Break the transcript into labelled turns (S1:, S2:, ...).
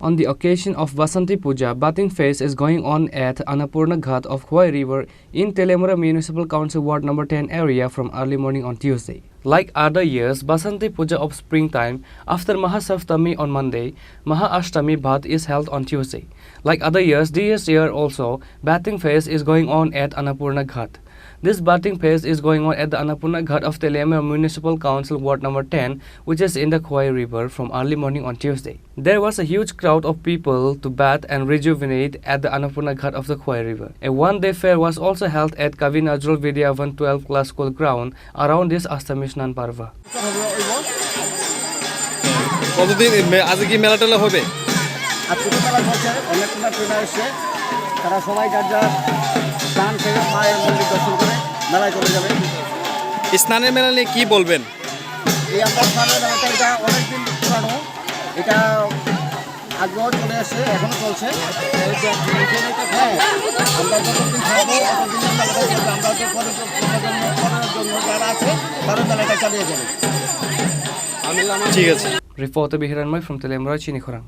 S1: On the occasion of Basanti Puja, bathing phase is going on at Annapurna Ghat of Khowai River in Tripura Municipal Council Ward number 10 area from early morning on Tuesday. Like other years, Basanti Puja of springtime, after Mahasaptami on Monday, Mahashtami Bath is held on Tuesday. Like other years, this year also, bathing phase is going on at Annapurna Ghat. This bathing phase is going on at the Annapurna Ghat of Tripura Municipal Council Ward number 10, which is in the Khowai River from early morning on Tuesday. There was a huge crowd of people to bath and rejuvenate at the Annapurna Ghat of the Khowai River. A one-day fair was also held at Kavi Nazrul Vidyavan 12 Class School ground around this Astami Snan Parva.
S2: কতদিন আজকে কি মেলা টেলা হবে?
S3: আজকে মেলা চলছে, অনেকগুলো ট্রেন এসছে, তারা সবাই যার যার স্নান সেরে মায়ের মন্দির দর্শন করে মেলায় চলে যাবে।
S2: স্নানের মেলা নিয়ে কি বলবেন?
S3: এই আমরা স্নানের মেলাটা এটা অনেকদিন পুরানো, এটা আগেও চলে আসছে, এখনও চলছে। হ্যাঁ, আমরা যতদিন থাকবো ততদিন মেলাটা চলবে, আমরা তো পরের জন্য যারা আছে তারা মেলাটা চালিয়ে যাবে।
S2: ঠিক আছে।
S1: Reporter Bihiran Mai from Tripura, Chini Khorang.